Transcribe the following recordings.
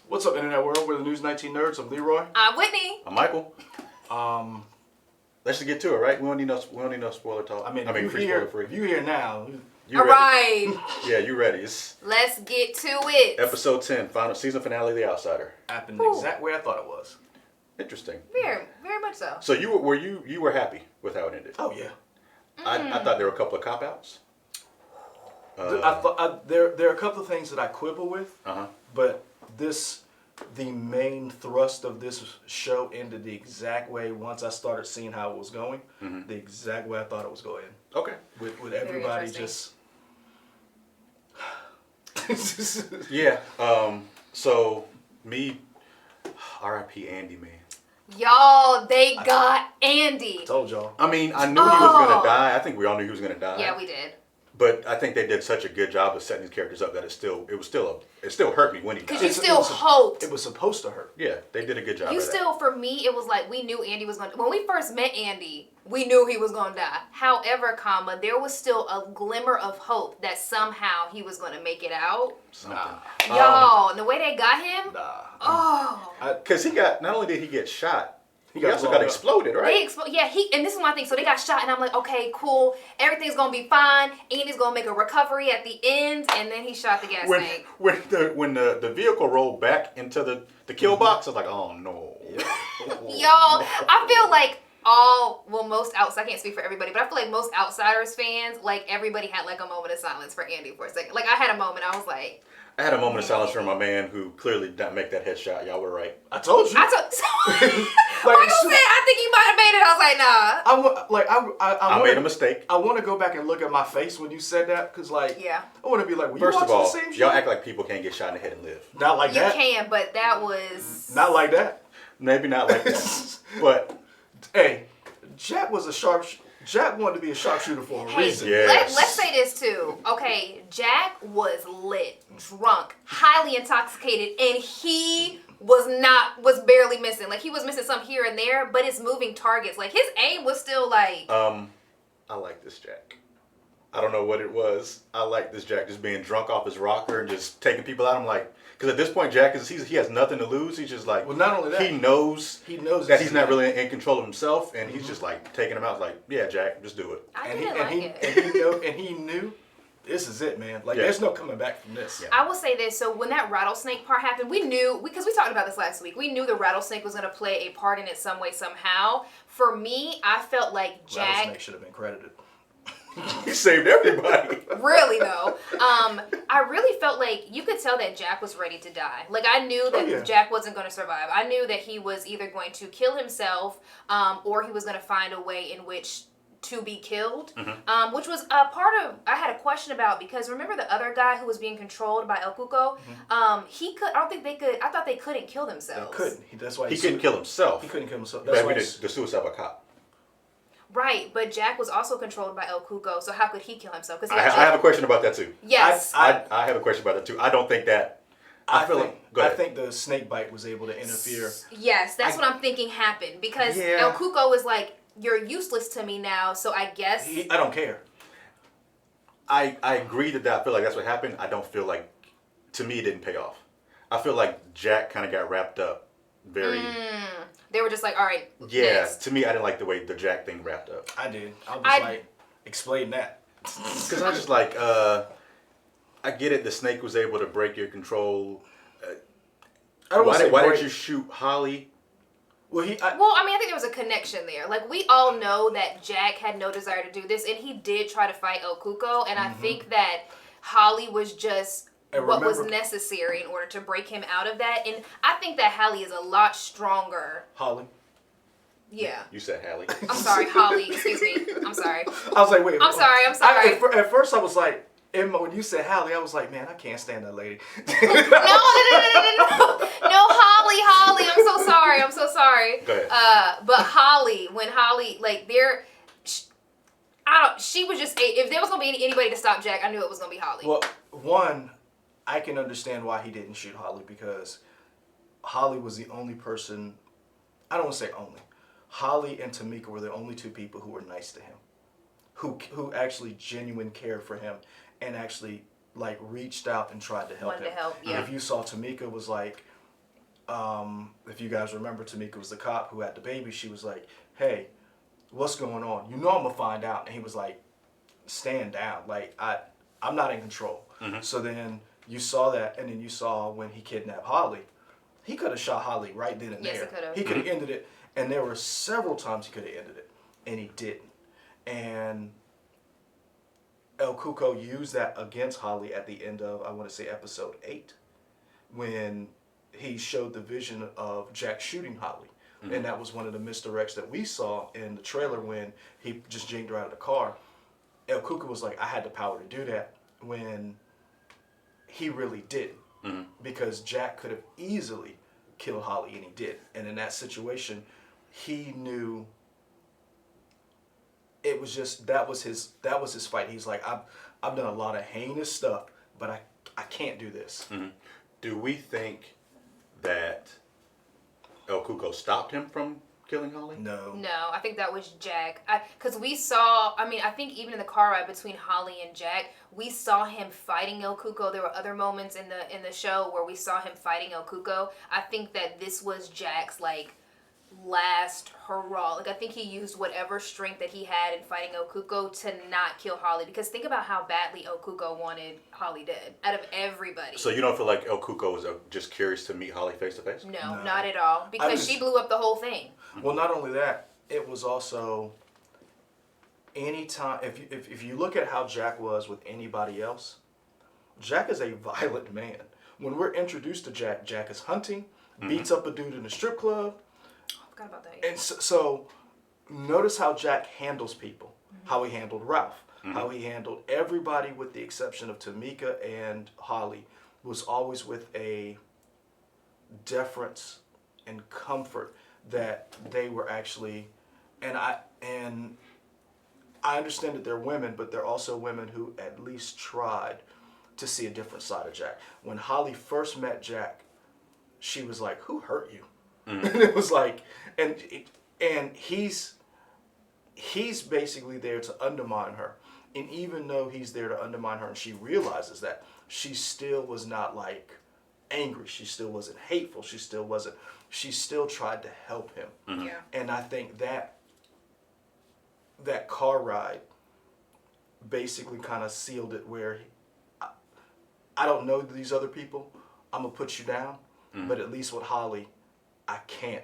What's up, Internet World? We're the News 19 Nerds. I'm Leroy. I'm Whitney. I'm Michael. Let's just get to it, right? We don't need no spoiler talk. I mean, spoiler free. If you here now, You All ready? right. Yeah, you ready? It's Let's get to it. episode 10, final season finale of The Outsider. happened the exact way I thought it was. Interesting. Very much so. So you were happy with how it ended? Oh yeah. I thought there were a couple of cop outs. I thought there are a couple of things that I quibble with, but the main thrust of this show ended the exact way. Once I started seeing how it was going, the exact way I thought it was going. Okay. With everybody just. Yeah. So me, R.I.P. Andy, man. Y'all, they got Andy. Told y'all. I mean, I knew he was gonna die. I think we all knew he was gonna die. Yeah, we did. But I think they did such a good job of setting these characters up that it still hurt me when he died. Because you still hoped. It was supposed to hurt. Yeah, they did a good job. You still, for me, it was like we knew Andy was going to. When we first met Andy, we knew he was going to die. However, there was still a glimmer of hope that somehow he was going to make it out. Y'all, and the way they got him. Because not only did he get shot, he also got exploded, right? And this is my thing. So they got shot, and I'm like, okay, cool. Everything's gonna be fine. Andy's gonna make a recovery at the end, and then he shot the gas tank. When the vehicle rolled back into the kill box, I was like, oh no. Y'all, I feel like most I can't speak for everybody, but I feel like most Outsiders fans, like everybody had like a moment of silence for Andy for a second. Like I had a moment, I was like. I had a moment of silence for my man who clearly didn't make that headshot. Y'all were right. I told you. Michael said, I think you might have made it. I was like, nah. I made a mistake. I want to go back and look at my face when you said that, because I want to be like, were you First watching of all, the same shit? y'all act like people can't get shot in the head and live. Not like that. You can, but that was... Not like that. Maybe not like that. But... Hey, Jack wanted to be a sharpshooter for a reason. Yes. Let's say this too. Okay, Jack was lit, drunk, highly intoxicated, and he was barely missing. Like he was missing some here and there, but it's moving targets. Like his aim was still like. I like this Jack. I don't know what it was. I like this Jack just being drunk off his rocker and just taking people out. I'm like, because at this point, Jack he has nothing to lose. He's just like, well, not only that, he knows that he's not really in control of himself, and he's just like taking him out. Like, yeah, Jack, just do it. And he knew this is it, man. Like, there's no coming back from this. Yeah. I will say this. So when that rattlesnake part happened, we knew, because we talked about this last week, we knew the rattlesnake was going to play a part in it some way, somehow. For me, I felt like Jack... Rattlesnake should have been credited. He saved everybody. Really though, I really felt like you could tell that Jack was ready to die. Like I knew that Jack wasn't going to survive. I knew that he was either going to kill himself, or he was going to find a way in which to be killed. Which was a part of I had a question about, because remember the other guy who was being controlled by El Cuco? He could. I don't think they could. I thought they couldn't kill themselves. They couldn't. That's why he couldn't kill himself. He couldn't kill himself. That's why the suicide of a cop. Right, but Jack was also controlled by El Cuco, so how could he kill himself? I have a question about that too. Yes. I have a question about that too. I don't think that... I think the snake bite was able to interfere. Yes, that's what I'm thinking happened, because El Cuco was like, you're useless to me now, so I guess... I don't care. I agree that I feel like that's what happened. I don't feel like... To me, it didn't pay off. I feel like Jack kind of got wrapped up very... They were just like, all right, yeah, next. To me, I didn't like the way the Jack thing wrapped up. I did. I was like, explain that. Because I was just like, I get it. The snake was able to break your control. Why did you shoot Holly? Well, I mean, I think there was a connection there. Like, we all know that Jack had no desire to do this, and he did try to fight El Cuco, and I think that Holly was just... what was necessary in order to break him out of that. And I think that Hallie is a lot stronger. Holly? Yeah. You said Hallie. I'm sorry, Holly. Excuse me. I'm sorry. I was like, wait. I'm sorry. At first I was like, Emma, when you said Hallie, I was like, man, I can't stand that lady. No, Holly. I'm so sorry. Go ahead. But when Holly, like, she was just, if there was going to be anybody to stop Jack, I knew it was going to be Holly. Well, one... I can understand why he didn't shoot Holly, because Holly was the only person, I don't want to say only, Holly and Tamika were the only two people who were nice to him, who actually genuinely cared for him and actually like reached out and tried to help him. Yeah. If you saw Tamika was like, if you guys remember, Tamika was the cop who had the baby. She was like, "Hey, what's going on? You know I'm gonna find out." And he was like, "Stand down. Like I'm not in control." Mm-hmm. So then you saw that, and then you saw when he kidnapped Holly. He could have shot Holly right then and Yes, there. he could have. He could have ended it, and there were several times he could have ended it, and he didn't. And El Cuco used that against Holly at the end of, I want to say, episode 8, when he showed the vision of Jack shooting Holly. Mm-hmm. And that was one of the misdirects that we saw in the trailer when he just jinked her out of the car. El Cuco was like, I had the power to do that, when he really didn't. Mm-hmm. Because Jack could have easily killed Holly, and he did. And in that situation, he knew it was just that was his fight. He's like, I've done a lot of heinous stuff, but I can't do this. Mm-hmm. Do we think that El Cuco stopped him from killing Holly? No, I think that was Jack. Because we saw, I think even in the car ride between Holly and Jack, we saw him fighting El Cuco. There were other moments in the show where we saw him fighting El Cuco. I think that this was Jack's last hurrah. I think he used whatever strength that he had in fighting El Cuco to not kill Holly. Because think about how badly El Cuco wanted Holly dead out of everybody. So you don't feel like El Cuco was just curious to meet Holly face to face? No, not at all. Because she blew up the whole thing. Well, not only that, it was also anytime, if you look at how Jack was with anybody else, Jack is a violent man. When we're introduced to Jack, Jack is hunting, beats up a dude in a strip club. I forgot about that. And so notice how Jack handles people, how he handled Ralph, how he handled everybody with the exception of Tamika and Holly, was always with a deference and comfort that they were actually, and I understand that they're women, but they're also women who at least tried to see a different side of Jack. When Holly first met Jack, she was like, "Who hurt you?" And it was like, and he's basically there to undermine her. And even though he's there to undermine her, and she realizes that, she still was not angry. She still wasn't hateful. She still tried to help him. Mm-hmm. Yeah. And I think that car ride basically kind of sealed it, where I don't know these other people, I'm going to put you down, but at least with Holly, I can't.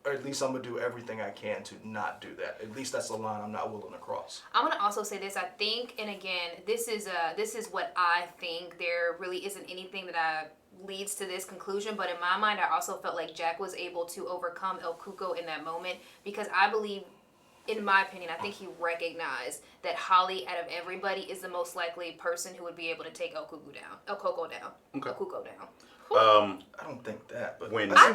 Or at least I'm going to do everything I can to not do that. At least that's a line I'm not willing to cross. I'm going to also say this. I think, and again, this is what I think. There really isn't anything that leads to this conclusion, but in my mind, I also felt like Jack was able to overcome El Cuco in that moment, because I believe, in my opinion, I think he recognized that Holly, out of everybody, is the most likely person who would be able to take El Cuco down. Okay. El Cuco down. I don't think that, but when I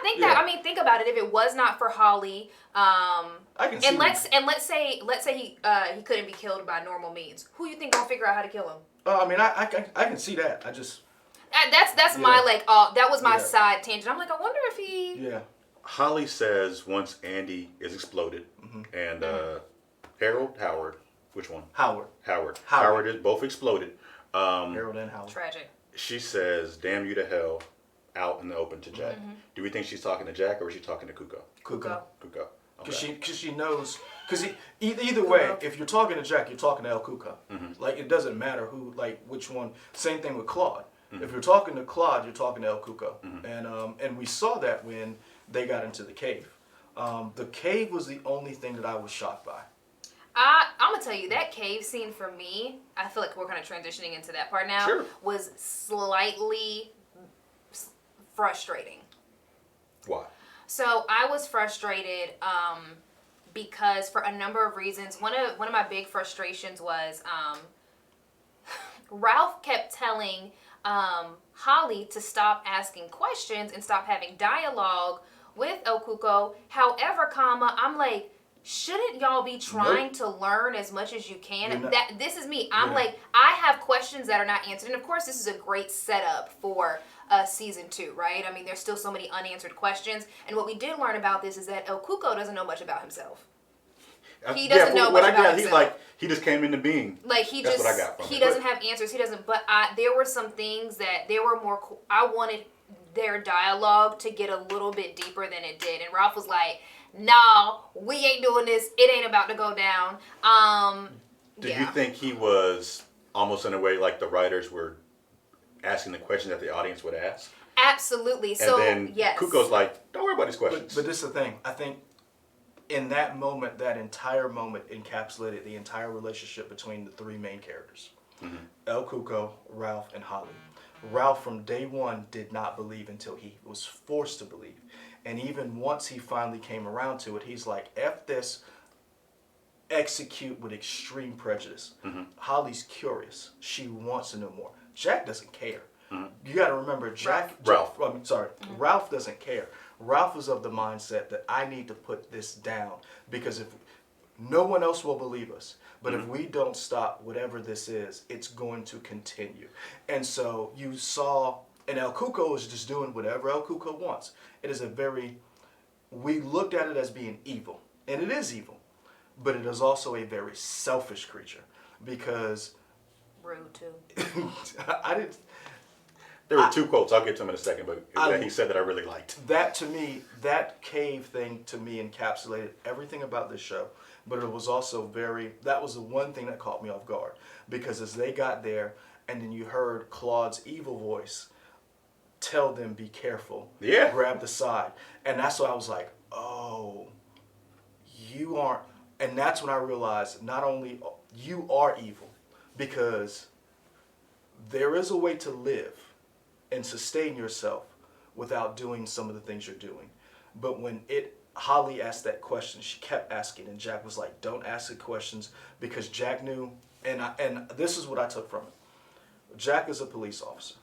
think that. Think about it. If it was not for Holly, I can see let's say he couldn't be killed by normal means. Who you think gonna figure out how to kill him? I can see that. I just that's my that was my side tangent. I'm like, I wonder if he. Yeah. Holly says once Andy is exploded, and Howard, which one? Howard is both exploded. Harold and Howard. Tragic. She says, "Damn you to hell," out in the open to Jack. Do we think she's talking to Jack, or is she talking to Cuco? Cuco. Okay. Because she knows. Because either way, if you're talking to Jack, you're talking to El Cuco. It doesn't matter who, which one. Same thing with Claude. If you're talking to Claude, you're talking to El Cuco. And we saw that when they got into the cave. The cave was the only thing that I was shocked by. I'm gonna tell you, that cave scene for me, I feel like we're kind of transitioning into that part now, was slightly frustrating. Why? So I was frustrated because for a number of reasons. One of my big frustrations was Ralph kept telling Holly to stop asking questions and stop having dialogue with El Cuco. However, I'm like, shouldn't y'all be trying to learn as much as you can? This is me. I'm like, I have questions that are not answered. And of course, this is a great setup for season 2, right? I mean, there's still so many unanswered questions. And what we did learn about this is that El Cuco doesn't know much about himself. He doesn't know much about himself. He just came into being. That's what I got from it. Doesn't have answers. He doesn't. But there were some things that there were more. I wanted their dialogue to get a little bit deeper than it did. And Ralph was like, no, we ain't doing this. It ain't about to go down. Do you think he was almost in a way like the writers were asking the questions that the audience would ask? Absolutely. And then Kuko's like, don't worry about these questions. But this is the thing. I think in that moment, that entire moment encapsulated the entire relationship between the three main characters. Mm-hmm. El Cuco, Ralph, and Holly. Ralph from day one did not believe until he was forced to believe. And even once he finally came around to it, he's like, F this, execute with extreme prejudice. Mm-hmm. Holly's curious. She wants to know more. Jack doesn't care. Mm-hmm. You got to remember, Ralph doesn't care. Ralph is of the mindset that I need to put this down because if no one else will believe us, but if we don't stop whatever this is, it's going to continue. And so you saw, and El Cuco is just doing whatever El Cuco wants. It is we looked at it as being evil, and it is evil, but it is also a very selfish creature because rude too. There were two quotes. I'll get to them in a second, but he said that I really liked. That to me, that cave thing to me encapsulated everything about this show. But it was also that was the one thing that caught me off guard. Because as they got there, and then you heard Claude's evil voice tell them, be careful. Yeah. Grab the side. And that's why I was like, oh, you aren't. And that's when I realized not only you are evil, because there is a way to live and sustain yourself without doing some of the things you're doing. But when Holly asked that question, she kept asking, and Jack was like, don't ask the questions, because Jack knew, and this is what I took from it. Jack is a police officer.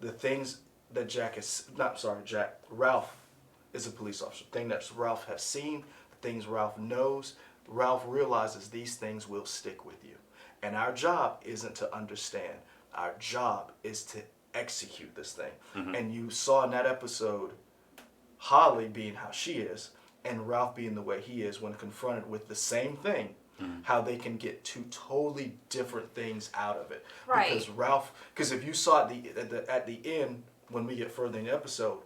The things that Ralph is a police officer. The thing that Ralph has seen, the things Ralph knows, Ralph realizes these things will stick with you. And our job isn't to understand. Our job is to execute this thing. Mm-hmm. And you saw in that episode Holly being how she is and Ralph being the way he is when confronted with the same thing, how they can get two totally different things out of it. Right. Because if you saw at the end, when we get further in the episode,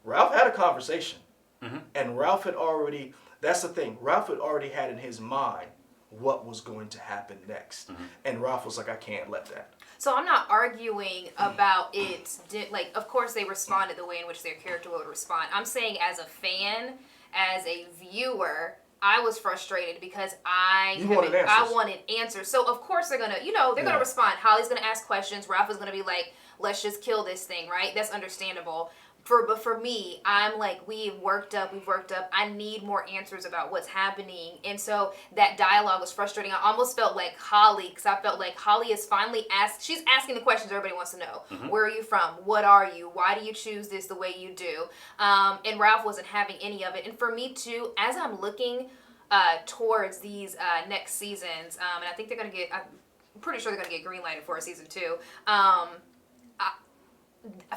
Ralph had a conversation. Mm-hmm. And Ralph had already had in his mind what was going to happen next. Mm-hmm. And Ralph was like, I can't let that. So I'm not arguing about it. Like, of course, they responded the way in which their character would respond. I'm saying as a fan, as a viewer, I was frustrated because I wanted answers. So, of course, they're going to respond. Holly's going to ask questions. Ralph is going to be like, let's just kill this thing, right? That's understandable. But for me, I'm like, we've worked up. I need more answers about what's happening. And so that dialogue was frustrating. I almost felt like Holly, because I felt like Holly is finally she's asking the questions everybody wants to know. Mm-hmm. Where are you from? What are you? Why do you choose this the way you do? And Ralph wasn't having any of it. And for me too, as I'm looking towards these next seasons, and I think I'm pretty sure they're going to get green-lighted for a season 2.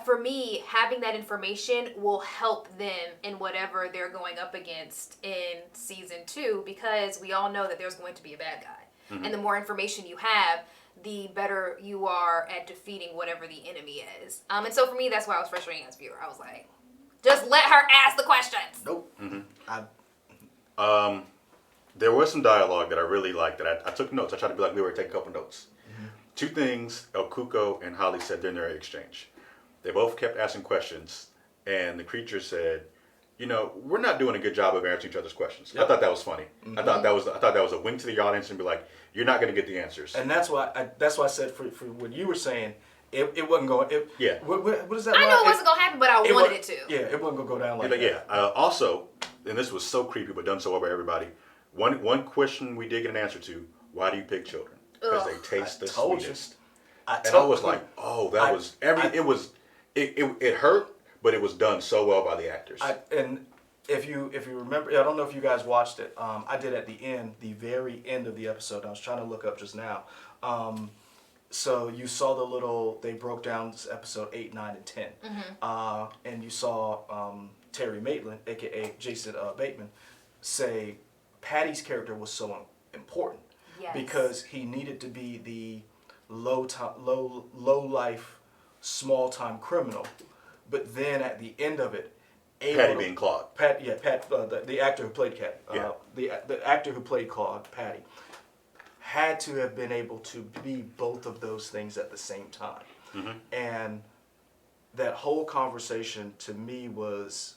For me, having that information will help them in whatever they're going up against in season 2, because we all know that there's going to be a bad guy. Mm-hmm. And the more information you have, the better you are at defeating whatever the enemy is. And so for me, that's why I was frustrating as a viewer. I was like, just let her ask the questions. Nope. Mm-hmm. There was some dialogue that I really liked that I took notes. I tried to be like Leroy, take a couple notes. Mm-hmm. 2 things El Cuco and Holly said during their exchange. They both kept asking questions, and the creature said, we're not doing a good job of answering each other's questions. Yep. I thought that was funny. Mm-hmm. I thought that was a wink to the audience and be like, you're not going to get the answers. And that's why I said for what you were saying, it wasn't going. What is that? I know it wasn't going to happen, but I wanted it to. Yeah, it wasn't going to go down like that. Yeah. Also, and this was so creepy, but done so well by everybody. One question we did get an answer to: why do you pick children? Because they taste the sweetest. I was like, It hurt, but it was done so well by the actors. And if you remember, I don't know if you guys watched it. I did at the very end of the episode. I was trying to look up just now. So you saw they broke down this episode 8, 9, and 10. Mm-hmm. And you saw Terry Maitland, a.k.a. Jason Bateman, say Patty's character was so important. Yes. Because he needed to be the low life, small time criminal, but then at the end of it, Patty being Claude. Pat, the actor who played the actor who played Claude, Patty, had to have been able to be both of those things at the same time. Mm-hmm. And that whole conversation to me was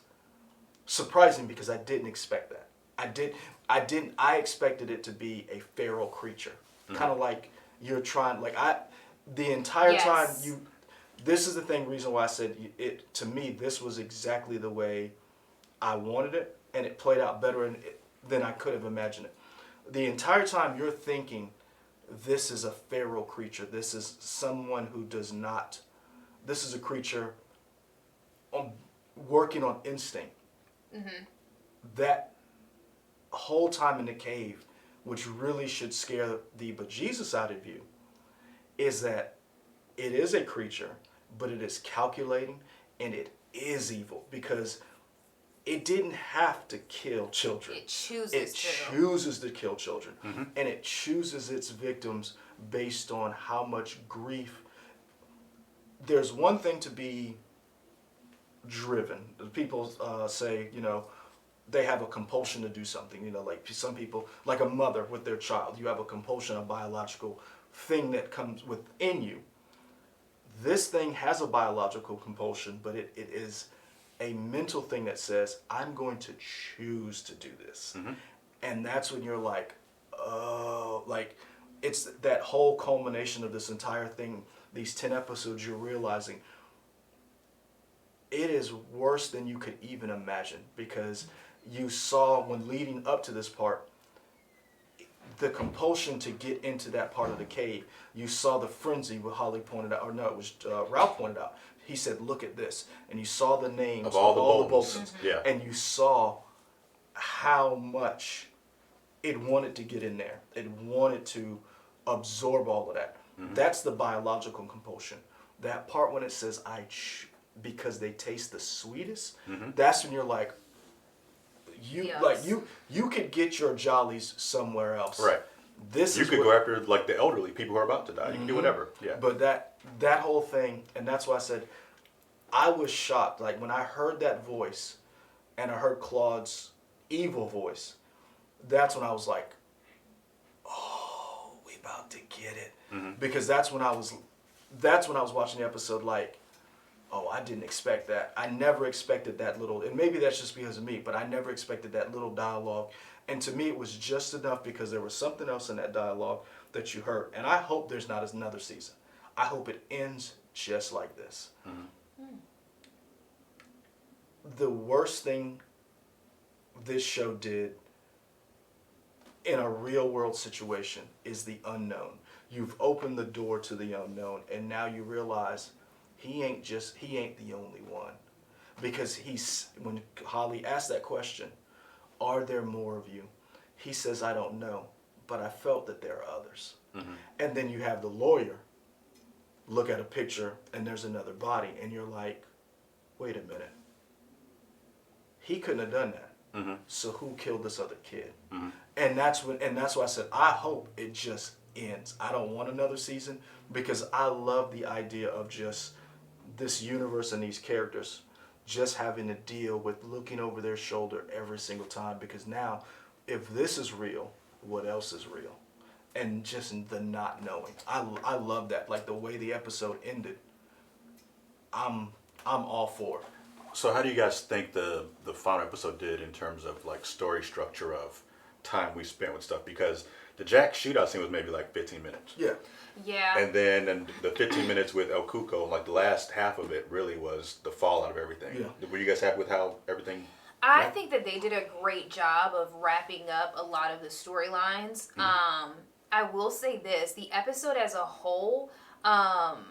surprising because I didn't expect that. I expected it to be a feral creature, kind of like you're trying. The entire time This is the reason why I said it. To me, this was exactly the way I wanted it, and it played out better than I could have imagined it. The entire time you're thinking, this is a feral creature. This is someone who does not. This is a creature working on instinct. Mm-hmm. That whole time in the cave, which really should scare the bejesus out of you, is that it is a creature, but it is calculating and it is evil because it didn't have to kill children. It chooses to kill children. Mm-hmm. And it chooses its victims based on how much grief. There's one thing to be driven. People say, they have a compulsion to do something. Like some people, like a mother with their child, you have a compulsion, a biological thing that comes within you. This thing has a biological compulsion, but it is a mental thing that says, I'm going to choose to do this. Mm-hmm. And that's when you're like, oh, like it's that whole culmination of this entire thing, these 10 episodes, you're realizing it is worse than you could even imagine because you saw when leading up to this part, the compulsion to get into that part of the cave. You saw the frenzy what Holly pointed out, or no, it was Ralph pointed out. He said, look at this. And you saw the names of all the Boltons. Mm-hmm. Yeah. And you saw how much it wanted to get in there. It wanted to absorb all of that. Mm-hmm. That's the biological compulsion. That part when it says, because they taste the sweetest, mm-hmm. that's when you're like, you could get your jollies somewhere else. Right. You could go after like the elderly, people who are about to die. You can do whatever. Yeah. But that whole thing, and that's why I said I was shocked. Like when I heard that voice, and I heard Claude's evil voice, that's when I was like, "Oh, we about to get it." Mm-hmm. Because that's when I was watching the episode. Like, oh, I didn't expect that. I never expected that little, and maybe that's just because of me, but I never expected that little dialogue. And to me, it was just enough because there was something else in that dialogue that you heard. And I hope there's not another season. I hope it ends just like this. Mm-hmm. The worst thing this show did in a real world situation is the unknown. You've opened the door to the unknown, and now you realize he ain't the only one. Because when Holly asked that question, are there more of you? He says, I don't know, but I felt that there are others. Mm-hmm. And then you have the lawyer look at a picture and there's another body and you're like, wait a minute. He couldn't have done that. Mm-hmm. So who killed this other kid? Mm-hmm. And that's why I said, I hope it just ends. I don't want another season because I love the idea of just this universe and these characters just having to deal with looking over their shoulder every single time, because now if this is real, what else is real? And just the not knowing. I love that. Like the way the episode ended, I'm all for it. So how do you guys think the final episode did in terms of like story structure of time we spent with stuff? Because the Jack shootout scene was maybe like 15 minutes. Yeah. Yeah. And then the 15 minutes with El Cuco, like the last half of it really was the fallout of everything. Yeah. Were you guys happy with how everything I think that they did a great job of wrapping up a lot of the storylines. Mm-hmm. I will say this, the episode as a whole, and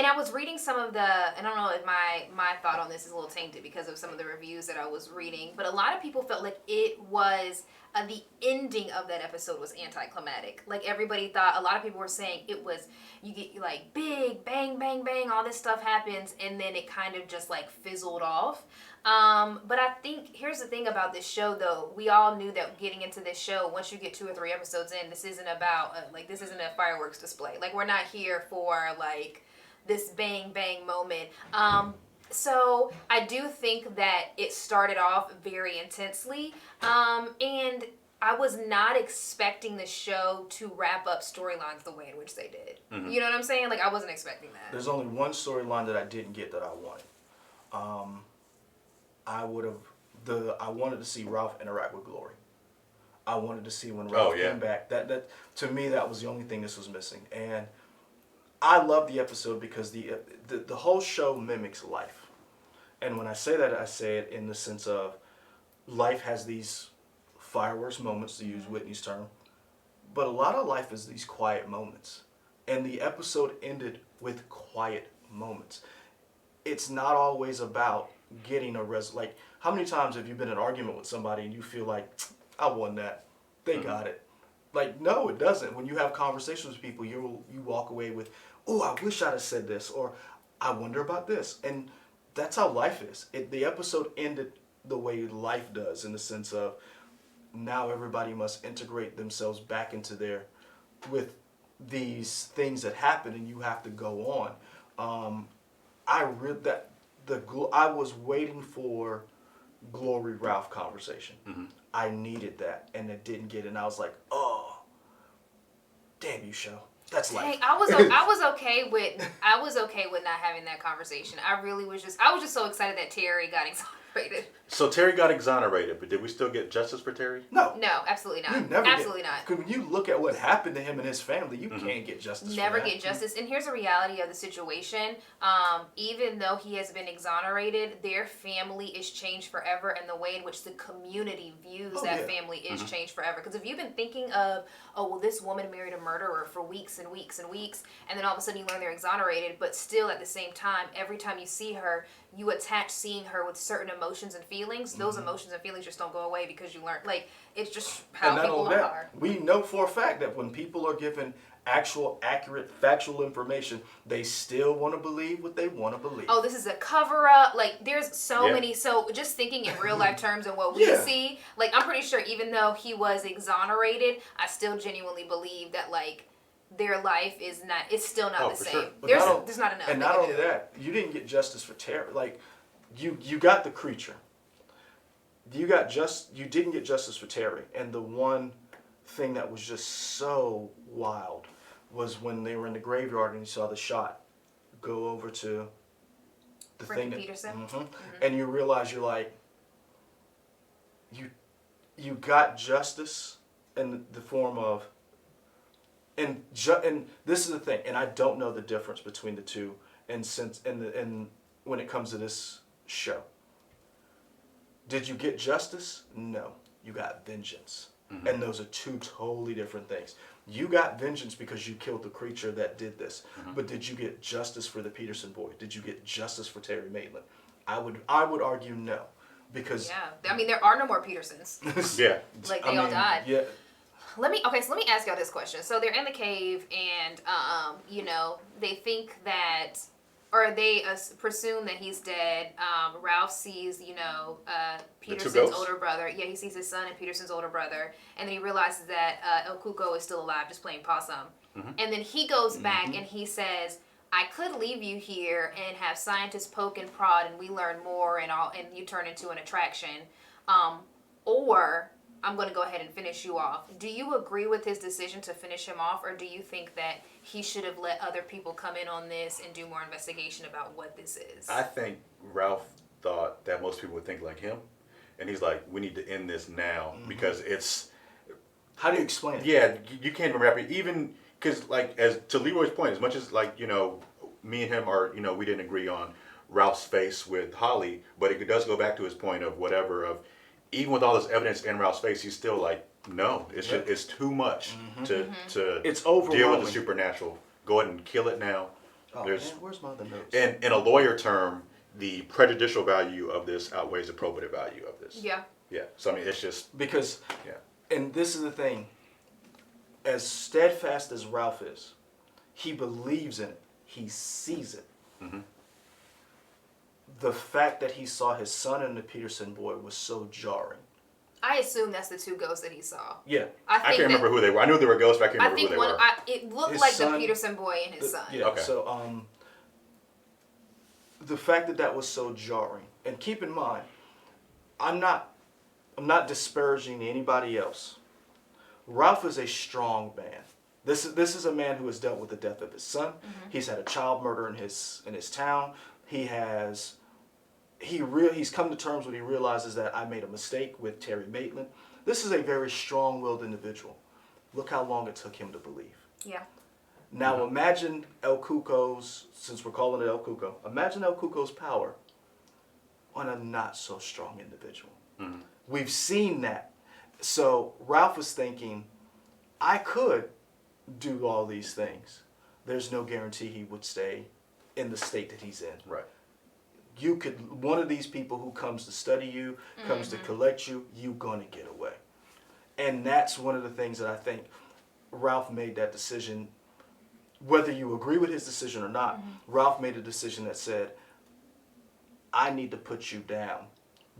I was reading some of I don't know if my thought on this is a little tainted because of some of the reviews that I was reading, but a lot of people felt like it was, the ending of that episode was anticlimactic. Like everybody thought, a lot of people were saying it was, you get like big, bang, bang, bang, all this stuff happens, and then it kind of just like fizzled off. But I think, here's the thing about this show though, we all knew that getting into this show, once you get 2 or 3 episodes in, this isn't about, this isn't a fireworks display. Like we're not here for like, this bang bang moment. So I do think that it started off very intensely, and I was not expecting the show to wrap up storylines the way in which they did. Mm-hmm. You know what I'm saying? Like, I wasn't expecting that. There's only one storyline that I didn't get that I wanted. I wanted to see Ralph interact with Glory. I wanted to see when Ralph came back. That to me, that was the only thing this was missing. And I love the episode because the whole show mimics life. And when I say that, I say it in the sense of life has these fireworks moments, to use Whitney's term, but a lot of life is these quiet moments. And the episode ended with quiet moments. It's not always about getting a like, how many times have you been in an argument with somebody and you feel like, I won that, they got it. Like, no, it doesn't. When you have conversations with people, you walk away with, oh, I wish I'd have said this, or I wonder about this. And that's how life is. The episode ended the way life does, in the sense of now everybody must integrate themselves back into with these things that happen, and you have to go on. I was waiting for Glory Ralph conversation. Mm-hmm. I needed that, and it didn't get it. And I was like, oh, damn you, show. That's life. Hey, I was okay with not having that conversation. I was just so excited that Terry got exonerated. So Terry got exonerated, but did we still get justice for Terry? No, absolutely not. You never absolutely not. Because when you look at what happened to him and his family, you can't get justice. Never get justice. And here's the reality of the situation. Even though he has been exonerated, their family is changed forever, and the way in which the community views family is changed forever. Because if you've been thinking of, oh, well, this woman married a murderer for weeks and weeks and weeks, and then all of a sudden you learn they're exonerated, but still at the same time, every time you see her, you attach seeing her with certain emotions and feelings. Those emotions and feelings just don't go away because you learn. Like, it's just how people are. We know for a fact that when people are given actual, accurate, factual information, they still want to believe what they want to believe. Oh, this is a cover-up. Like, there's so many. So just thinking in real life terms and what we see, like, I'm pretty sure even though he was exonerated, I still genuinely believe that, like, their life is not, it's still not the same. Sure. There's not enough. And not only that, you didn't get justice for Terry. Like, you got the creature. You didn't get justice for Terry. And the one thing that was just so wild was when they were in the graveyard and you saw the shot go over to the Frankie thing. Peterson. And you realize you're like, you got justice in the form of, and this is the thing, and I don't know the difference between the two, and when it comes to this show. Did you get justice? No, you got vengeance. And those are two totally different things. You got vengeance because you killed the creature that did this. But did you get justice for the Peterson boy? Did you get justice for Terry Maitland? I would argue no. Because I mean, there are no more Petersons. Like, they all died. Yeah. Let me ask y'all this question. So they're in the cave, and they think that, or they presume that he's dead. Ralph sees, Peterson's older brother. Yeah, he sees his son and Peterson's older brother, and then he realizes that El Cuco is still alive, just playing possum. And then he goes back and he says, I could leave you here and have scientists poke and prod, and we learn more, and you turn into an attraction, or I'm going to go ahead and finish you off. Do you agree with his decision to finish him off, or do you think that he should have let other people come in on this and do more investigation about what this is? I think Ralph thought that most people would think like him, and he's like, we need to end this now because it's... How do you explain it? Yeah, you can't even wrap it, even because, like, as to Leroy's point, as much as, like, me and him are, we didn't agree on Ralph's face with Holly, but it does go back to his point of whatever, of even with all this evidence in Ralph's face, he's still like, no, it's too much to it's deal with overwhelming. the supernatural. Go ahead and kill it now. Oh, man, where's my other notes? And in a lawyer term, the prejudicial value of this outweighs the probative value of this. Yeah. Yeah. So I mean, it's just because, and this is the thing, as steadfast as Ralph is, he believes in it. He sees it. The fact that he saw his son and the Peterson boy was so jarring. I assume that's the two ghosts that he saw. Yeah. I can't remember who they were. I knew they were ghosts, but I can't remember who they were. It looked like the Peterson boy and his son. Yeah. Okay. So the fact that that was so jarring, and keep in mind, I'm not disparaging anybody else. Ralph is a strong man. This is a man who has dealt with the death of his son. Mm-hmm. He's had a child murder in his town. He's come to terms when he realizes that I made a mistake with Terry Maitland. This is a very strong-willed individual. Look how long it took him to believe. Yeah. Now imagine El Cuco's, since we're calling it El Cuco, imagine El Cuco's power on a not so strong individual. Mm-hmm. We've seen that. So Ralph was thinking, I could do all these things. There's no guarantee he would stay in the state that he's in. Right. You could, one of these people who comes to study you, comes to collect you, you're going to get away. And that's one of the things that I think Ralph made that decision. Whether you agree with his decision or not, Ralph made a decision that said, I need to put you down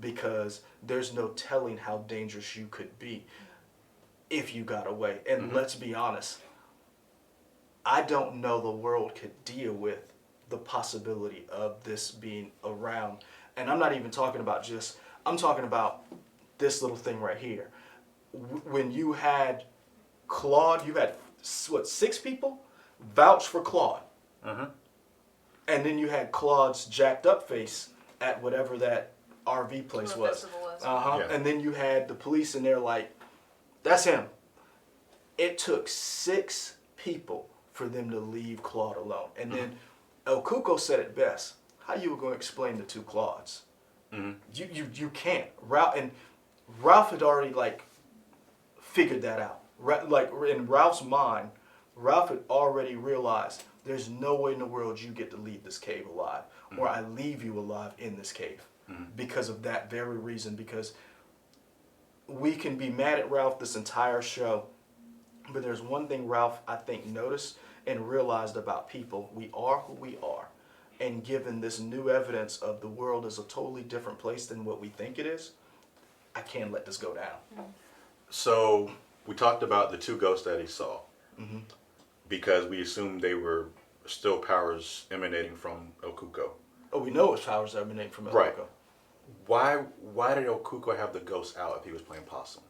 because there's no telling how dangerous you could be if you got away. And let's be honest, I don't know the world could deal with the possibility of this being around. And I'm not even talking about I'm talking about this little thing right here. When you had Claude, you had, 6 people vouch for Claude. And then you had Claude's jacked up face at whatever that RV place was. Yeah. And then you had the police in there like, that's him. It took 6 people for them to leave Claude alone. And then El Cuco said it best. How you were going to explain the 2 Claudes? You can't. Ralph had already figured that out. Like in Ralph's mind, Ralph had already realized there's no way in the world you get to leave this cave alive, or I leave you alive in this cave, because of that very reason. Because we can be mad at Ralph this entire show, but there's one thing Ralph, I think, noticed and realized about people. We are who we are. And given this new evidence of the world is a totally different place than what we think it is, I can't let this go down. So we talked about the 2 ghosts that he saw, because we assumed they were still powers emanating from El Cuco. Oh, we know it's powers emanating from El Cuco. Why did El Cuco have the ghost out if he was playing possum?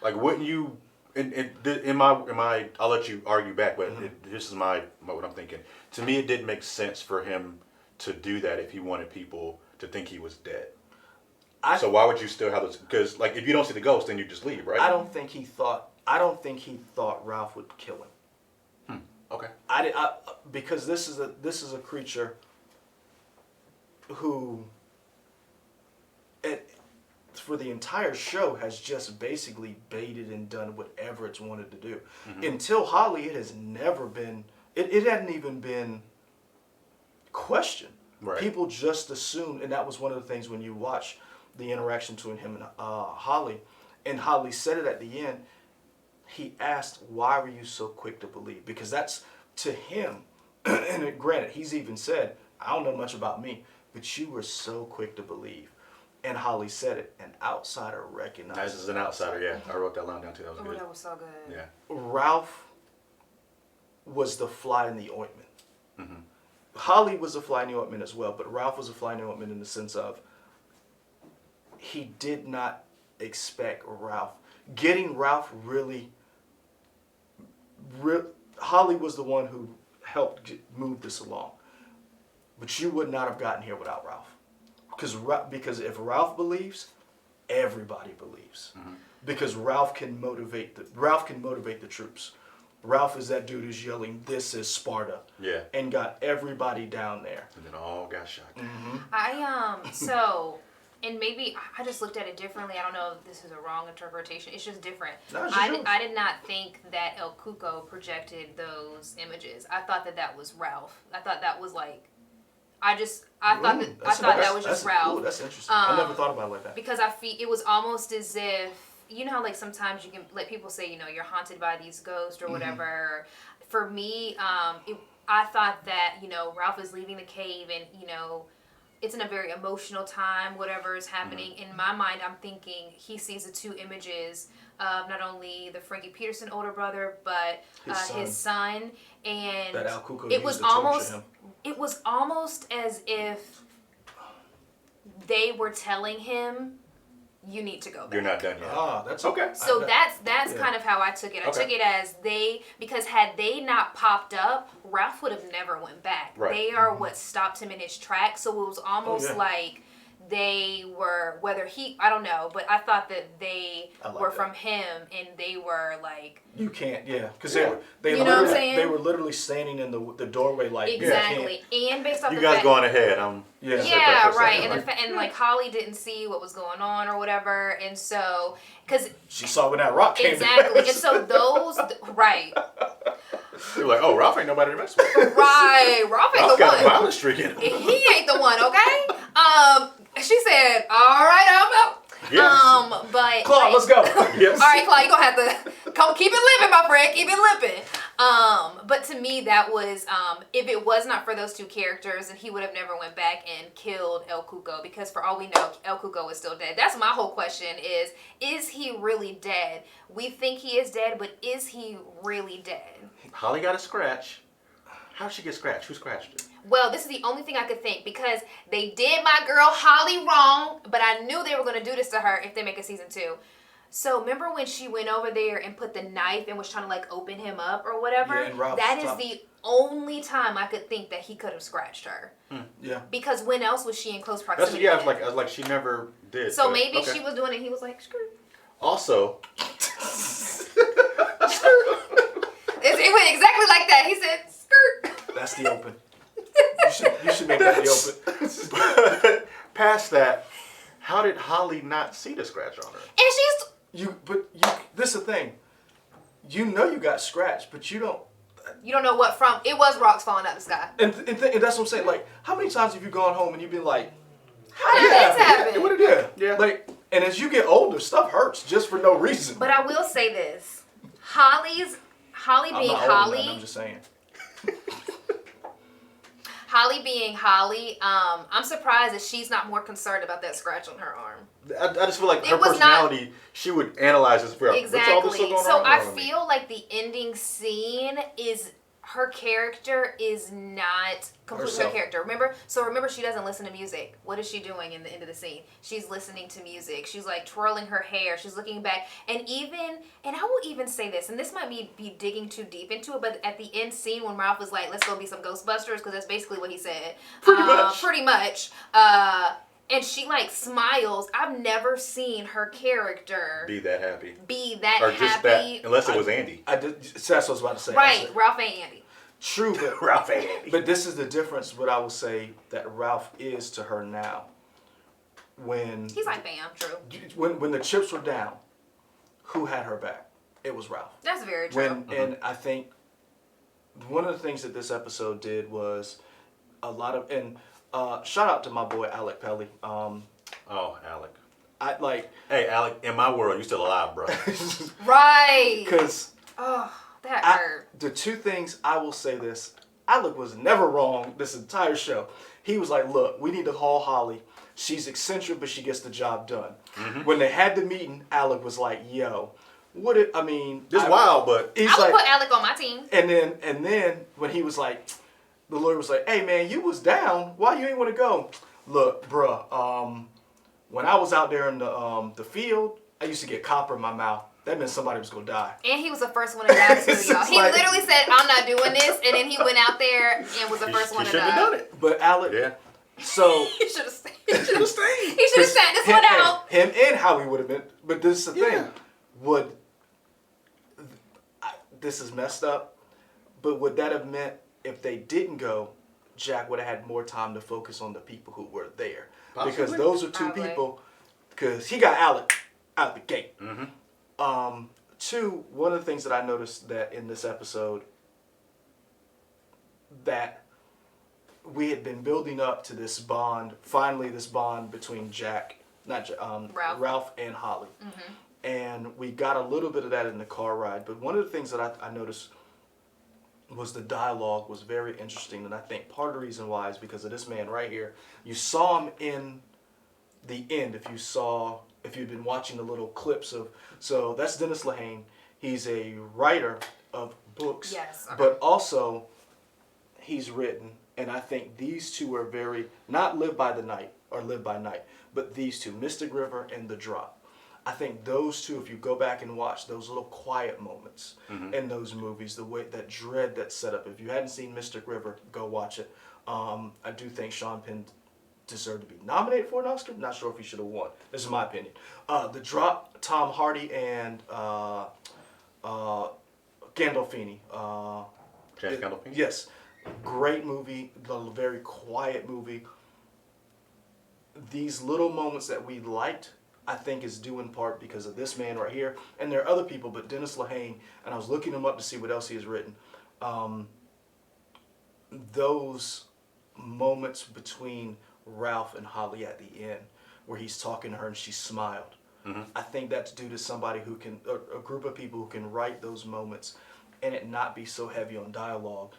Like, wouldn't you? In my, I'll let you argue back, but this is what I'm thinking. To me, it didn't make sense for him to do that if he wanted people to think he was dead. So why would you still have this? Because if you don't see the ghost, then you just leave, right? I don't think he thought Ralph would kill him. Okay. Because this is a creature who, for the entire show, has just basically baited and done whatever it's wanted to do. Until Holly, it has never been. It hadn't even been questioned. Right. People just assumed, and that was one of the things when you watch the interaction between him and Holly, and Holly said it at the end. He asked, "Why were you so quick to believe?" Because that's to him. And granted, he's even said, "I don't know much about me, but you were so quick to believe." And Holly said it. An outsider recognizes. This is an outsider. Yeah, I wrote that line down too. That was good. That was so good. Yeah. Ralph was the fly in the ointment. Holly was a fly in the ointment as well, but Ralph was a fly in the ointment in the sense of he did not expect Ralph. Getting Ralph Holly was the one who helped move this along. But you would not have gotten here without Ralph. Because if Ralph believes, everybody believes. Because Ralph can motivate the troops. Ralph is that dude who's yelling, "This is Sparta." Yeah. And got everybody down there. And then all got shot. And maybe I just looked at it differently. I don't know if this is a wrong interpretation. It's just different. No, I did not think that El Cuco projected those images. I thought that was Ralph. I thought that was I thought that was just Ralph. Ooh, that's interesting. I never thought about it like that. Because I feel it was almost as if, you know how sometimes you can people say, you're haunted by these ghosts or whatever. For me, I thought that Ralph is leaving the cave and it's in a very emotional time, whatever is happening. In my mind, I'm thinking he sees the two images of not only the Frankie Peterson older brother, but his son. And that Al Cuco it used was to torture almost him. it was almost as if they were telling him, you need to go back. You're not done yet. Ah, that's Okay. So that's kind of how I took it. I Okay. took it as because had they not popped up, Ralph would have never went back. Right. They are what stopped him in his tracks. So it was almost like they were, I don't know, but I thought that they were that. from him, and they were like... You can't, because you know what I'm saying? They were literally standing in the doorway like exactly, and based off you the guys fact, going ahead. Yeah, right. And like Holly didn't see what was going on or whatever, and so because she saw when that rock came. Exactly, and so those right. You're like, oh, Ralph ain't nobody to mess with. Right, Ralph ain't Ralph the got one. a violent streak in him. He ain't the one, okay? She said, "All right, I'm out." Yes. But Claude, let's go. Yes. All right, Claude, you're gonna have to come keep it living, my friend. Keep it living. But to me, that was if it was not for those two characters, then he would have never went back and killed El Cuco, because for all we know, El Cuco is still dead. That's my whole question: is he really dead? We think he is dead, but is he really dead? Holly got a scratch. How'd she get scratched? Who scratched her? Well, this is the only thing I could think, because they did my girl Holly wrong, but I knew they were going to do this to her if they make a season 2. So remember when she went over there and put the knife and was trying to like open him up or whatever? Yeah, and Ralph that is stopped. the only time I could think that he could have scratched her. Yeah. Because when else was she in close That's proximity? I was like she never did. So but, maybe okay. she was doing it. He was like, screw. Also, It went exactly like that. He said, skirt. That's the open. You should make that the open. but past that, how did Holly not see the scratch on her? And This is the thing. You know you got scratched, but you don't. you don't know what from. It was rocks falling out of the sky. And that's what I'm saying. Like, how many times have you gone home and you've been like, How did this happen? what it is? Yeah. Like, and as you get older, stuff hurts just for no reason. But I will say this. Holly I'm being not old Holly. enough, I'm just saying. Holly being Holly, I'm surprised that she's not more concerned about that scratch on her arm. I just feel like her It was personality, she would analyze this for Exactly. what's all this going So on I around me? feel like the ending scene is her character is not completely her Herself. character. Remember she doesn't listen to music. What is she doing in the end of the scene? She's listening to music. She's like twirling her hair. She's looking back. And I will even say this, and this might be digging too deep into it, but at the end scene when Ralph was like, let's go be some Ghostbusters, because that's basically what he said. Pretty much. And she like smiles. I've never seen her character Be that happy. be that Or just happy. that, unless it was Andy. So that's what I was about to say. Right, Ralph and Andy. True, but Ralph and Andy. But this is the difference. What I will say that Ralph is to her now. When He's like, bam, true. when the chips were down, who had her back? It was Ralph. That's very true. And I think one of the things that this episode did was a lot of shout out to my boy Alec Pelly. Oh, Alec. I like Hey, Alec, in my world, you still alive, bro. Right. because Oh, that hurt. the two things I will say this. Alec was never wrong this entire show. He was like, look, we need to haul Holly. She's eccentric, but she gets the job done. When they had the meeting, Alec was like, yo, This wild, but he's I would like, put Alec on my team. and then when he was like, the lawyer was like, hey man, you was down. Why you ain't want to go? Look, bruh, when I was out there in the field, I used to get copper in my mouth. That meant somebody was going to die. And he was the first one to die too, It's y'all. just He like- literally said, I'm not doing this. And then he went out there and was the first one he to shouldn't die. have done it. But Alec, Yeah. so He should have stayed. He should have stayed. He should have sat this one out. Him and Howie would have been. But this is the Yeah. thing. This is messed up, but would that have meant if they didn't go, Jack would have had more time to focus on the people who were there? Possibly. Because those are two Probably. people, because he got Alec out the gate. Mm-hmm. Two, one of the things that I noticed that in this episode that we had been building up to this bond, finally this bond between Ralph and Holly. And we got a little bit of that in the car ride. But one of the things that I noticed was the dialogue was very interesting, and I think part of the reason why is because of this man right here. You saw him in the end. If you've been watching the little clips of, so that's Dennis Lehane. He's a writer of books, Yes. Okay. but also he's written, and I think these two are very, not Live by the Night or Live by Night, but these two, Mystic River and The Drop. I think those two, if you go back and watch those little quiet moments in those movies, the way that dread that's set up. If you hadn't seen Mystic River, go watch it. I do think Sean Penn deserved to be nominated for an Oscar. Not sure if he should have won. This is my opinion. The Drop, Tom Hardy and Gandolfini. James Gandolfini? Yes. Great movie, a very quiet movie. These little moments that we liked, I think, is due in part because of this man right here. And there are other people, but Dennis Lehane, and I was looking him up to see what else he has written. Those moments between Ralph and Holly at the end, where he's talking to her and she smiled. I think that's due to somebody who can, a group of people who can write those moments and it not be so heavy on dialogue.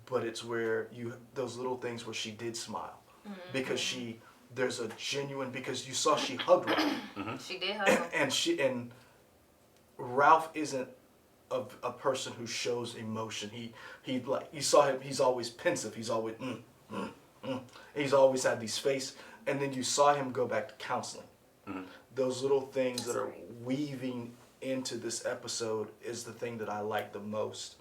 But it's where those little things where she did smile. Because there's a genuine, because you saw she hugged Ralph. She did hug him. And Ralph isn't a person who shows emotion. He like, you saw him, he's always pensive. He's always, He's always had these face. And then you saw him go back to counseling. Those little things that are weaving into this episode is the thing that I like the most.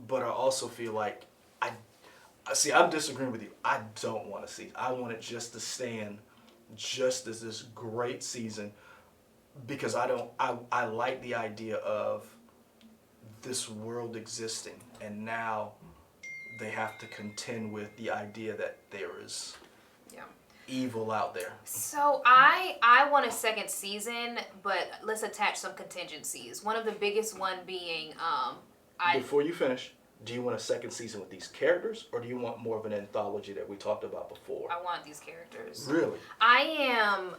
But I also feel like I'm disagreeing with you. I don't want to see it. I want it just to stand just as this great season, because I like the idea of this world existing, and now they have to contend with the idea that there is evil out there. So I want a second season, but let's attach some contingencies. One of the biggest one being Before you finish, do you want a second season with these characters, or do you want more of an anthology that we talked about before? I want these characters. Really? I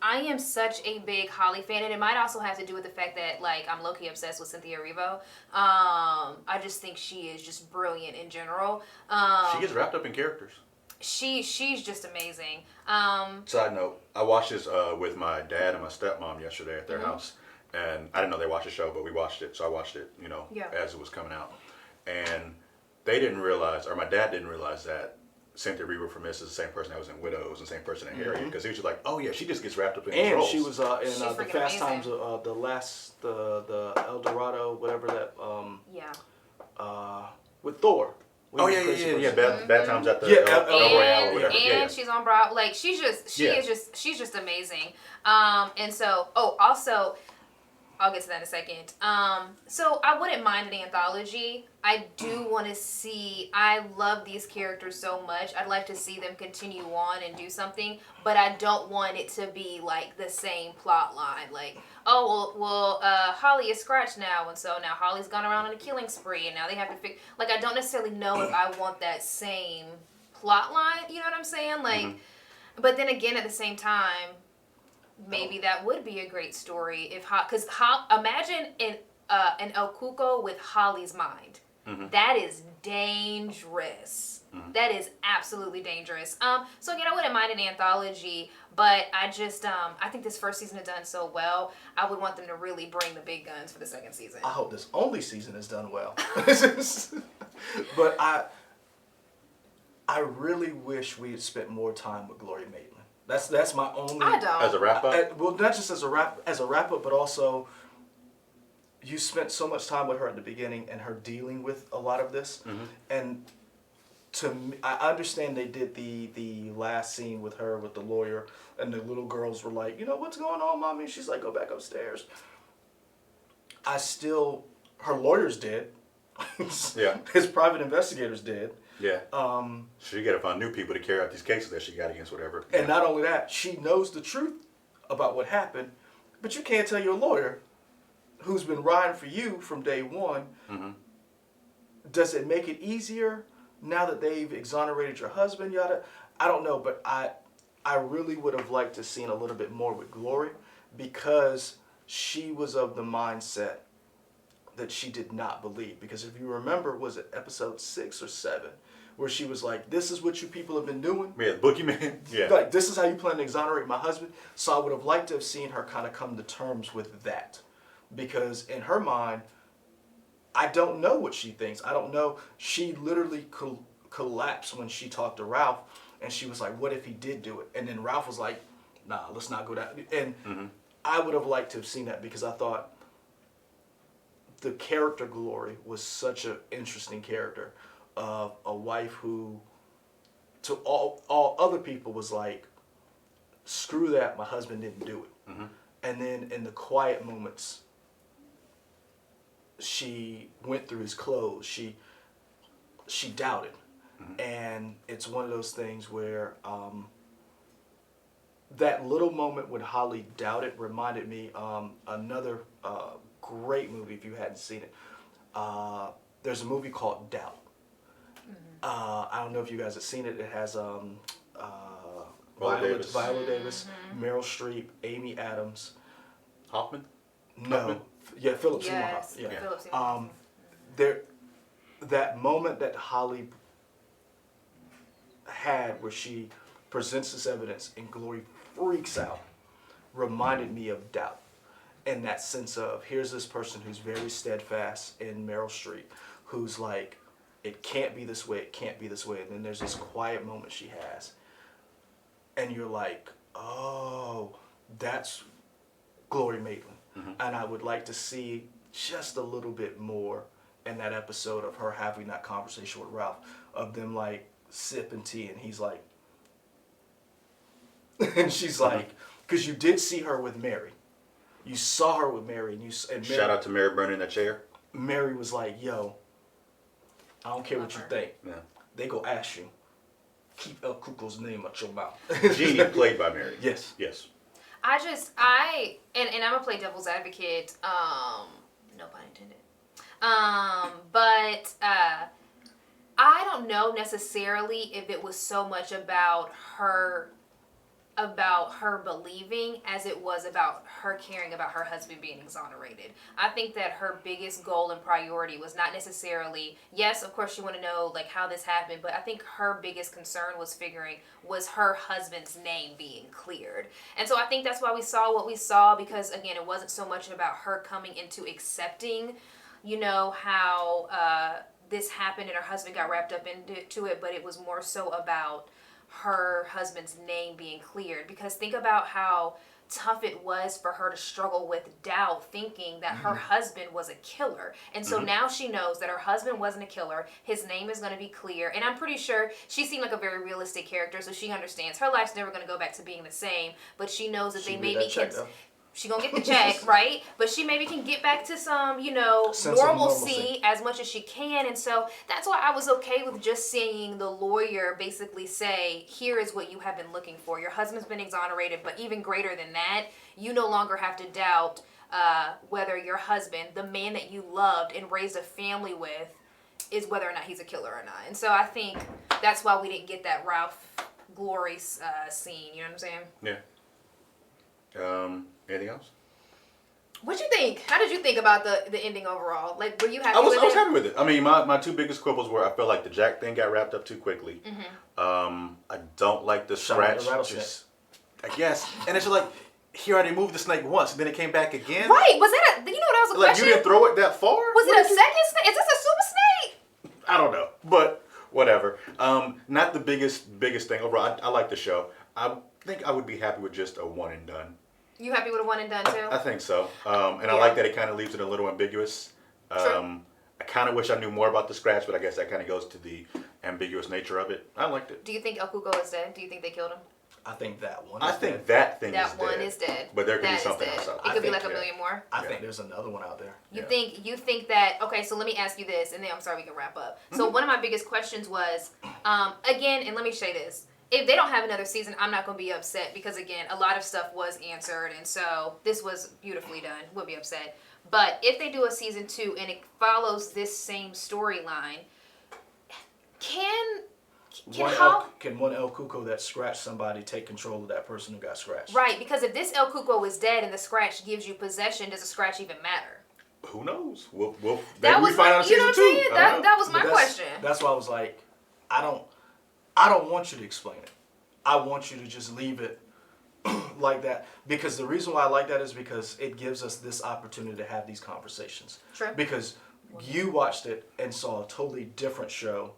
am such a big Holly fan, and it might also have to do with the fact that like I'm low-key obsessed with Cynthia Erivo. I just think she is just brilliant in general. She gets wrapped up in characters. She's just amazing. Side note, I watched this with my dad and my stepmom yesterday at their house, and I didn't know they watched the show, but we watched it, so I watched it, as it was coming out. And they didn't realize, or my dad didn't realize, that Cynthia Erivo from this is the same person that was in Widows and same person in Harriet, because he was just like, oh yeah, she just gets wrapped up in these roles. And she was in the Fast Times of the El Dorado, whatever that, with Thor. Oh yeah. Bad Times at the El Royale or whatever. And she's on Broad. Like she's just amazing. And so also, I'll get to that in a second. So I wouldn't mind an anthology. I do want to see. I love these characters so much. I'd like to see them continue on and do something, but I don't want it to be like the same plot line. Like, Holly is Scratch now, and so now Holly's gone around on a killing spree, and now they have to fix. Like, I don't necessarily know if I want that same plot line. You know what I'm saying? Like, but then again, at the same time, maybe that would be a great story if imagine an El Cuco with Holly's mind. That is dangerous. That is absolutely dangerous. So again, I wouldn't mind an anthology, but I just I think this first season is done so well. I would want them to really bring the big guns for the second season. I hope this only season is done well. But I really wish we had spent more time with Gloria Maitland. That's my only. I don't. As a wrap up. Well, not just as a wrap up, but also you spent so much time with her at the beginning and her dealing with a lot of this. And to me, I understand they did the last scene with her with the lawyer, and the little girls were like, what's going on, mommy? She's like, go back upstairs. Her lawyers did. Yeah. His private investigators did. Yeah. So you got to find new people to carry out these cases that she got against whatever. And not only that, she knows the truth about what happened, but you can't tell your lawyer, who's been riding for you from day one. Does it make it easier now that they've exonerated your husband? I don't know, but I really would have liked to seen a little bit more with Glory, because she was of the mindset that she did not believe. Because if you remember, was it episode 6 or 7, where she was like, this is what you people have been doing? Yeah, the boogeyman. Yeah. Like, this is how you plan to exonerate my husband? So I would have liked to have seen her kind of come to terms with that. Because in her mind, I don't know what she thinks. I don't know. She literally collapsed when she talked to Ralph, and she was like, what if he did do it? And then Ralph was like, nah, let's not go down. And I would have liked to have seen that, because I thought the character Glory was such an interesting character of a wife who, to all other people, was like, screw that, my husband didn't do it. And then in the quiet moments, she went through his clothes. She doubted. And it's one of those things where that little moment when Holly doubted reminded me another great movie, if you hadn't seen it. There's a movie called Doubt. I don't know if you guys have seen it. It has Viola Davis, Meryl Streep, Amy Adams. Hoffman? No. Hoffman? Yeah, Philip Seymour Yes, Hoffman. Yeah. Philip Seymour Hoffman. That moment that Holly had where she presents this evidence and Glory freaks out reminded me of Doubt. And that sense of, here's this person who's very steadfast in Meryl Streep, who's like, it can't be this way, it can't be this way. And then there's this quiet moment she has. And you're like, oh, that's Glory Maitland. And I would like to see just a little bit more in that episode of her having that conversation with Ralph, of them like sipping tea, and he's like, and she's like, because you did see her with Mary. You saw her with Mary, and Mary, Shout out to Mary burning that chair. Mary was like, yo, I don't care what you think. Yeah. They go ask you, keep El Cuco's name out your mouth. Jeannie played by Mary. Yes. Yes. And I'm gonna play devil's advocate. No pun intended. But I don't know necessarily if it was so much about her believing as it was about her caring about her husband being exonerated. I think that her biggest goal and priority was not necessarily, yes, of course she wanted to know like how this happened, but I think her biggest concern was her husband's name being cleared. And so I think that's why we saw what we saw, because again, it wasn't so much about her coming into accepting, how this happened and her husband got wrapped up into it, but it was more so about her husband's name being cleared. Because think about how tough it was for her to struggle with doubt, thinking that her husband was a killer. And so now she knows that her husband wasn't a killer. His name is going to be clear. And I'm pretty sure she seemed like a very realistic character, so she understands her life's never going to go back to being the same, but she knows that they maybe can... She gonna get the check, right? But she maybe can get back to some, normalcy as much as she can. And so that's why I was okay with just seeing the lawyer basically say, here is what you have been looking for. Your husband's been exonerated, but even greater than that, you no longer have to doubt whether your husband, the man that you loved and raised a family with, is whether or not he's a killer or not. And so I think that's why we didn't get that Ralph Glory scene. You know what I'm saying? Yeah. Anything else? What'd you think? How did you think about the ending overall? Like, were you happy with it? I was happy with it. I mean, my two biggest quibbles were, I felt like the Jack thing got wrapped up too quickly. I don't like the scratch. I guess. And it's like, he already moved the snake once, and then it came back again. Right. Was that that was a question? You didn't throw it that far? Was it a second snake? Is this a super snake? I don't know. But whatever. Not the biggest thing. Overall, I like the show. I think I would be happy with just a one and done. You happy with a one and done too? I think so. And I like that it kind of leaves it a little ambiguous. I kind of wish I knew more about the scratch, but I guess that kind of goes to the ambiguous nature of it. I liked it. Do you think El Cuco is dead? Do you think they killed him? I think that one. I think that thing is dead. That one is dead. But there could be something else out there. It could be like a million more. I think there's another one out there. You think that? Okay, so let me ask you this, and then I'm sorry we can wrap up. So one of my biggest questions was, again, and let me say this. If they don't have another season, I'm not going to be upset because, again, a lot of stuff was answered, and so this was beautifully done. We'll be upset. But if they do a season 2 and it follows this same storyline, can one El Cuco that scratched somebody take control of that person who got scratched? Right, because if this El Cuco is dead and the scratch gives you possession, does the scratch even matter? Who knows? We'll That maybe was we find out you know season what I'm saying? 2. I don't know. That was my But question. That's why I was like, I don't want you to explain it. I want you to just leave it like that, because the reason why I like that is because it gives us this opportunity to have these conversations. True. Because you watched it and saw a totally different show,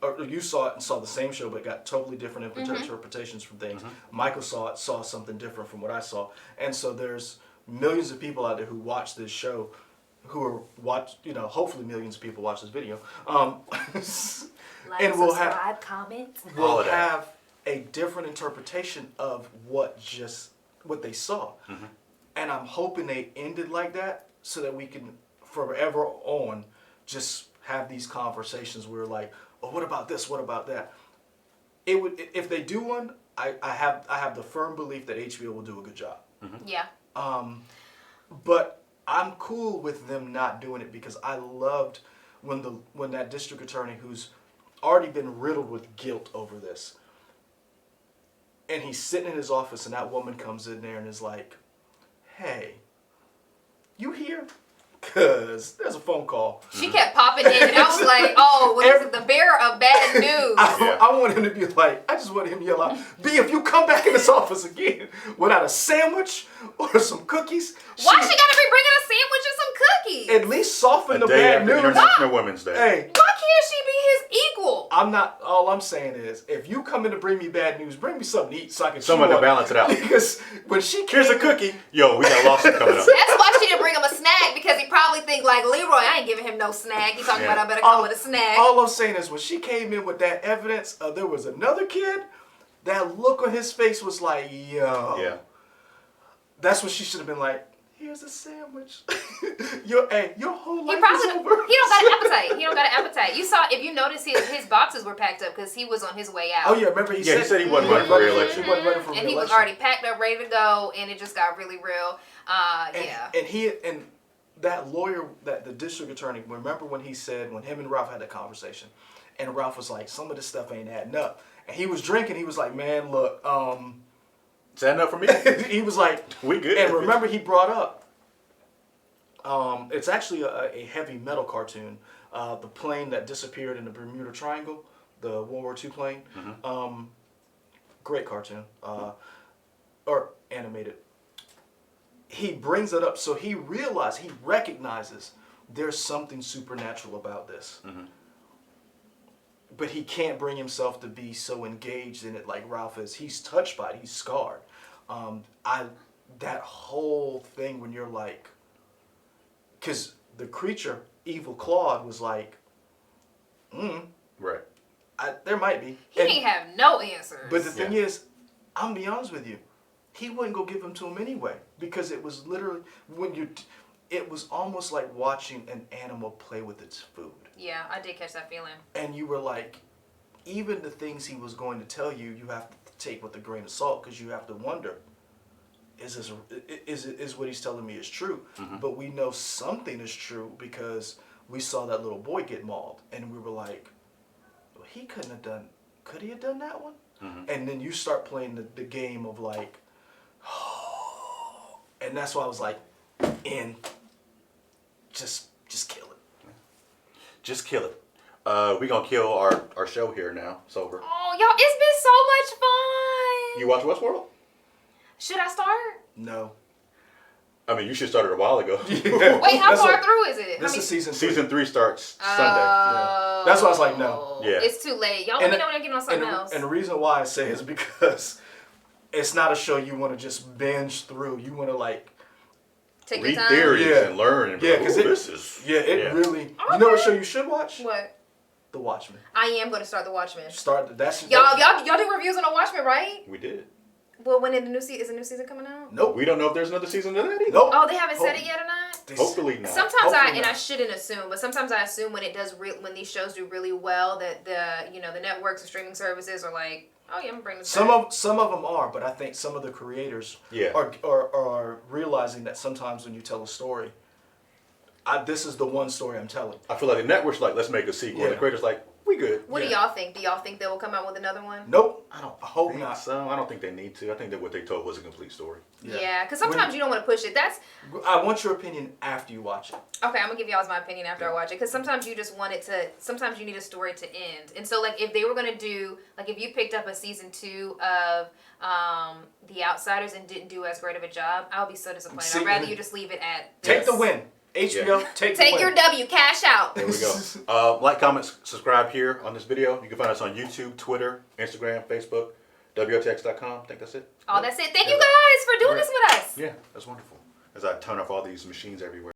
or you saw it and saw the same show but got totally different interpretations from things. Michael saw something different from what I saw, and so there's millions of people out there who watch this show, who are hopefully millions of people watch this video. Like, and we'll subscribe, comment. We'll have a different interpretation of what they saw. And I'm hoping they ended like that so that we can forever on just have these conversations where like, oh, what about this? What about that? It would, if they do one, I have the firm belief that HBO will do a good job. Yeah. But I'm cool with them not doing it, because I loved when that district attorney, who's already been riddled with guilt over this, and he's sitting in his office and that woman comes in there and is like, hey, you here? Because there's a phone call. She kept popping in, and I was like, oh, what is it, the bearer of bad news? I want him to be like, I just want him to yell out, B, if you come back in this office again without a sandwich or some cookies. Why she gotta be bringing a sandwich and some cookies? At least soften the day bad after news. International Women's Day. Hey, Why can't she be his equal? all I'm saying is, if you come in to bring me bad news, bring me something to eat so I can Someone chew to on balance it out. Because when she Here's a cookie. Yo, we got a lawsuit coming up. That's why she didn't bring him a snack, because he probably think like, Leroy, I ain't giving him no snack. He talking about I better come with a snack. All I'm saying is, when she came in with that evidence, there was another kid, that look on his face was like, yo. Yeah. That's what she should have been like, here's a sandwich. your whole life He is over. He don't got an appetite. He don't got an appetite. You saw, if you notice, his boxes were packed up because he was on his way out. Oh yeah, remember he said he wasn't running for re-election. He wasn't running for And he re-election. was already packed up, ready to go, and it just got really real. Yeah. And that lawyer, that the district attorney, remember when him and Ralph had that conversation, and Ralph was like, some of this stuff ain't adding up. And he was drinking, he was like, man, look, Is that enough for me? he was like, we good. And remember he brought up, it's actually a heavy metal cartoon, the plane that disappeared in the Bermuda Triangle, the World War II plane. Great cartoon, or animated. He brings it up, so he recognizes there's something supernatural about this. But he can't bring himself to be so engaged in it like Ralph is. He's touched by it. He's scarred. That whole thing when you're like, because the creature, Evil Claude, was like, right. There might be. He ain't have no answers. But the thing is, I'm gonna be honest with you, he wouldn't go give them to him anyway, because it was literally it was almost like watching an animal play with its food. Yeah, I did catch that feeling. And you were like, even the things he was going to tell you, you have to take with a grain of salt, because you have to wonder, is what he's telling me is true? But we know something is true because we saw that little boy get mauled, and we were like, well, could he have done that one? And then you start playing the game of like, and that's why I was like, just kill it. Just kill it. We're going to kill our show here now. It's over. Oh, y'all, it's been so much fun. You watch Westworld? Should I start? No. I mean, you should start it a while ago. Wait, how far through is it? This is season 3. Season 3 starts Sunday. Yeah. That's why I was like, no. Yeah. It's too late. Y'all let me know when I get on something else. And the reason why I say is because it's not a show you want to just binge through. You want to like take read your time. theories and learn. And because this is really. Okay. You know what show you should watch? What? The Watchmen. I am going to start The Watchmen. Y'all Y'all do reviews on The Watchmen, right? We did. Well, when is the new season coming out? Nope. We don't know if there's another season of that either. Nope. Oh, they haven't said it yet or not? Hopefully not. Sometimes Hopefully I not. shouldn't assume, but sometimes I assume when when these shows do really well that the networks and streaming services are like, oh yeah, I'm gonna bring this back. Some of them are, but I think some of the creators are realizing that sometimes when you tell a story, this is the one story I'm telling. I feel like the network's like, let's make a sequel. Yeah. And the creator's like, We good. What do y'all think? Do y'all think they will come out with another one? Nope. I don't hope think not. So I don't think they need to. I think that what they told was a complete story. Yeah, because sometimes you don't want to push it. I want your opinion after you watch it. Okay, I'm gonna give y'all my opinion after I watch it, because sometimes you just want it to. Sometimes you need a story to end, and so like if they were gonna do like if you picked up a season 2 of The Outsiders and didn't do as great of a job, I would be so disappointed. I'd rather you just leave it at take the win. HBO, take the win. your W, cash out. There we go. Like, comment, subscribe here on this video. You can find us on YouTube, Twitter, Instagram, Facebook, WOTX.com. I think that's it. Oh, that's it. Thank you guys for doing this with us. Yeah, that's wonderful. As I turn off all these machines everywhere.